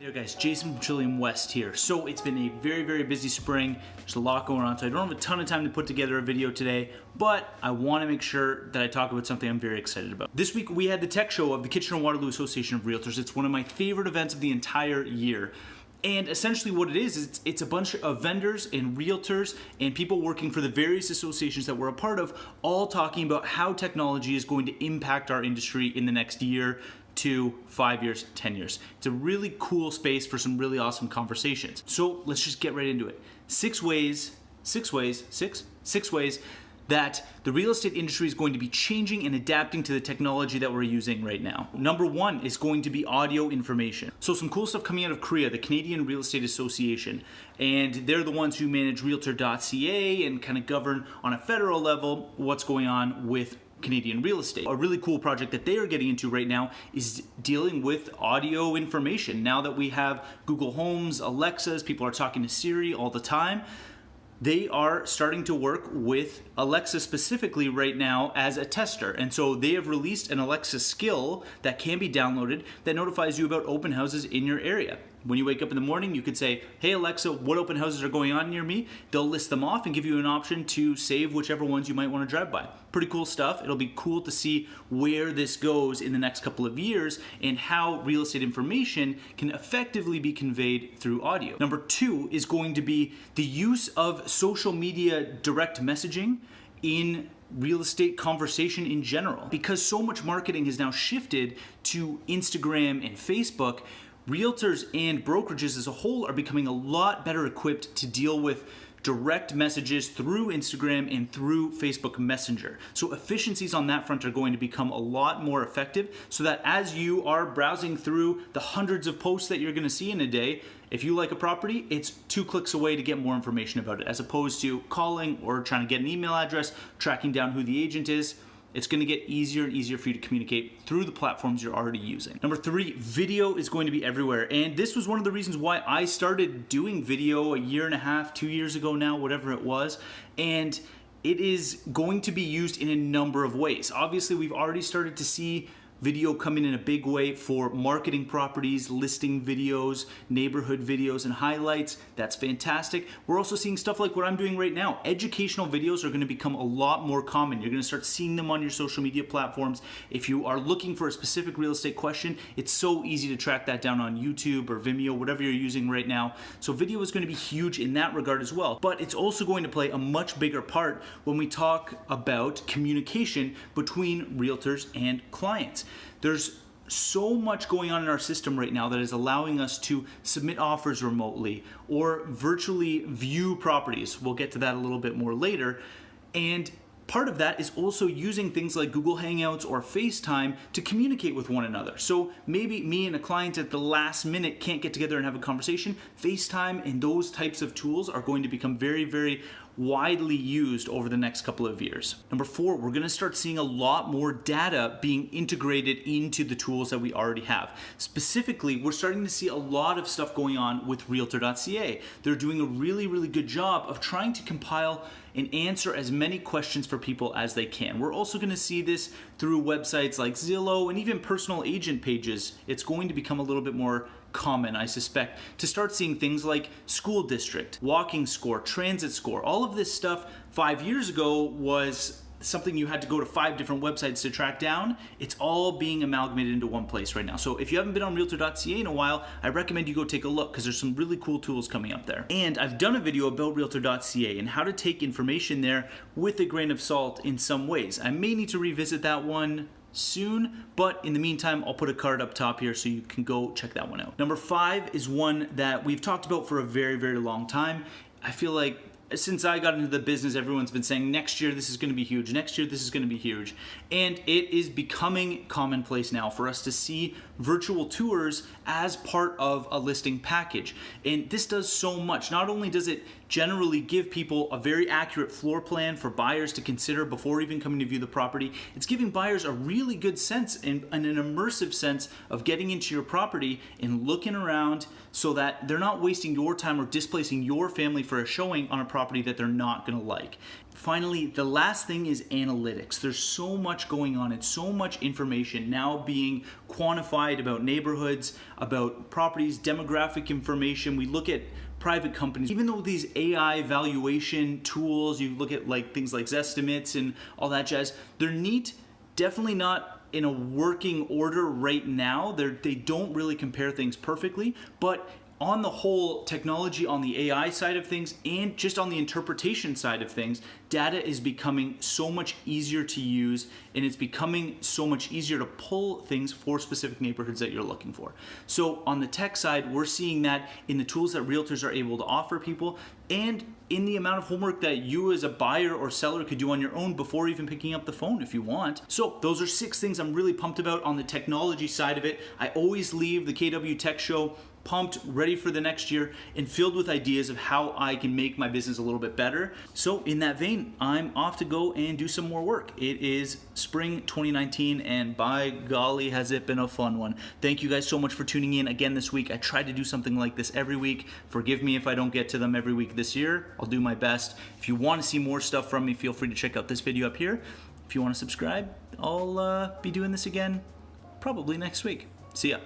Hey there guys, Jason from Trillium West here. So it's been a very busy spring. There's a lot going on, so I don't have a ton of time to put together a video today, but I want to make sure that I talk about something I'm very excited about. This week we had the tech show of the Kitchener-Waterloo Association of Realtors. It's one of my favorite events of the entire year. And essentially what it is it's a bunch of vendors and realtors and people working for the various associations that we're a part of, all talking about how technology is going to impact our industry in the next year, 2, 5 years, 10 years. It's a really cool space for some really awesome conversations. So let's just get right into it. Six ways that the real estate industry is going to be changing and adapting to the technology that we're using right now. Number one is going to be audio information. So some cool stuff coming out of Korea, the Canadian Real Estate Association, and they're the ones who manage realtor.ca and kind of govern on a federal level what's going on with Canadian real estate. A really cool project that they are getting into right now is dealing with audio information. Now that we have Google Homes, Alexas, people are talking to Siri all the time, they are starting to work with Alexa specifically right now as a tester. And so they have released an Alexa skill that can be downloaded that notifies you about open houses in your area. When you wake up in the morning, you could say, hey Alexa, what open houses are going on near me? They'll list them off and give you an option to save whichever ones you might want to drive by. Pretty cool stuff. It'll be cool to see where this goes in the next couple of years and how real estate information can effectively be conveyed through audio. Number two is going to be the use of social media direct messaging in real estate conversation in general. Because so much marketing has now shifted to Instagram and Facebook, realtors and brokerages as a whole are becoming a lot better equipped to deal with direct messages through Instagram and through Facebook Messenger. So efficiencies on that front are going to become a lot more effective, so that as you are browsing through the hundreds of posts that you're going to see in a day, if you like a property, it's 2 clicks away to get more information about it, as opposed to calling or trying to get an email address, tracking down who the agent is. It's going to get easier and easier for you to communicate through the platforms you're already using. Number 3, video is going to be everywhere. And this was one of the reasons why I started doing video a year and a half, 2 years ago now, whatever it was. And it is going to be used in a number of ways. Obviously, we've already started to see video come in a big way for marketing properties, listing videos, neighborhood videos, and highlights. That's fantastic. We're also seeing stuff like what I'm doing right now. Educational videos are going to become a lot more common. You're going to start seeing them on your social media platforms. If you are looking for a specific real estate question, it's so easy to track that down on YouTube or Vimeo, whatever you're using right now. So video is going to be huge in that regard as well. But it's also going to play a much bigger part when we talk about communication between realtors and clients. There's so much going on in our system right now that is allowing us to submit offers remotely or virtually view properties. We'll get to that a little bit more later. And part of that is also using things like Google Hangouts or FaceTime to communicate with one another. So maybe me and a client at the last minute can't get together and have a conversation. FaceTime and those types of tools are going to become very widely used over the next couple of years. Number 4, we're going to start seeing a lot more data being integrated into the tools that we already have. Specifically, we're starting to see a lot of stuff going on with realtor.ca. They're doing a really good job of trying to compile and answer as many questions for people as they can. We're also going to see this through websites like Zillow and even personal agent pages. It's going to become a little bit more common, I suspect, to start seeing things like school district, walking score, transit score. All of this stuff 5 years ago was something you had to go to 5 different websites to track down. It's all being amalgamated into one place right now. So if you haven't been on realtor.ca in a while, I recommend you go take a look, because there's some really cool tools coming up there. And I've done a video about realtor.ca and how to take information there with a grain of salt in some ways. I may need to revisit that one soon, but in the meantime, I'll put a card up top here so you can go check that one out. Number 5 is one that we've talked about for a very long time. I feel like since I got into the business, everyone's been saying next year this is going to be huge, next year this is going to be huge. And it is becoming commonplace now for us to see virtual tours as part of a listing package. And this does so much. Not only does it generally give people a very accurate floor plan for buyers to consider before even coming to view the property. It's giving buyers a really good sense and an immersive sense of getting into your property and looking around so that they're not wasting your time or displacing your family for a showing on a property that they're not going to like. Finally, the last thing is analytics. There's so much going on and so much information now being quantified about neighborhoods, about properties, demographic information. We look at private companies, even though these AI valuation tools, you look at like things like Zestimates and all that jazz, they're neat, definitely not in a working order right now. They don't really compare things perfectly, but on the whole, technology on the AI side of things and just on the interpretation side of things, data is becoming so much easier to use, and it's becoming so much easier to pull things for specific neighborhoods that you're looking for. So on the tech side, we're seeing that in the tools that realtors are able to offer people, and in the amount of homework that you as a buyer or seller could do on your own before even picking up the phone if you want. So those are 6 things I'm really pumped about on the technology side of it. I always leave the KW Tech Show pumped, ready for the next year, and filled with ideas of how I can make my business a little bit better. So in that vein, I'm off to go and do some more work. It is spring 2019, and by golly, has it been a fun one. Thank you guys so much for tuning in again this week. I try to do something like this every week. Forgive me if I don't get to them every week this year. I'll do my best. If you want to see more stuff from me, feel free to check out this video up here. If you want to subscribe, I'll be doing this again probably next week. See ya.